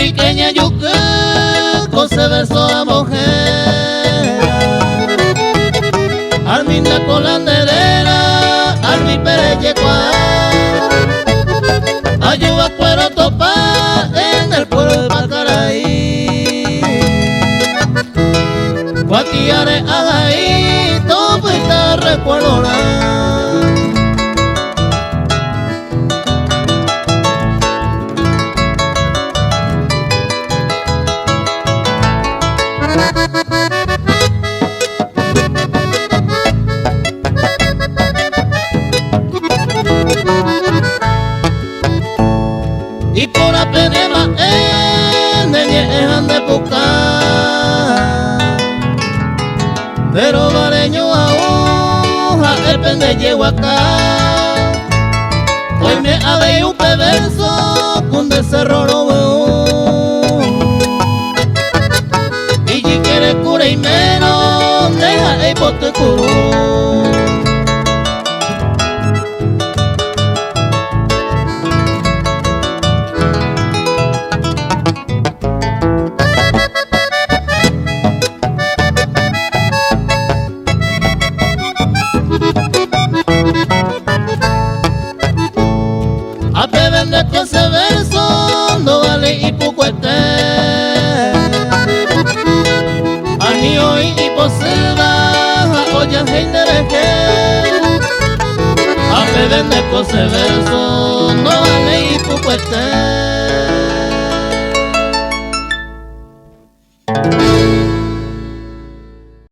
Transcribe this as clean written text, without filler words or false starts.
riqueña yuca, cose verso a mujer. Arminda colanderera, Armi Pereyecua, ayuda cuero topa en el pueblo de Pacaraí. Guaquiare agaí, topita recuerdo. Y por la penema de buscar, pero vareño aún el pende llego acá. Hoy me habe un perverso con deserroro y si quiere cura y menos deja el bote curo. A beber de ese verso no vale y poco este. A mí hoy y poseba oye gendereje. A beber de ese verso no vale y poco este.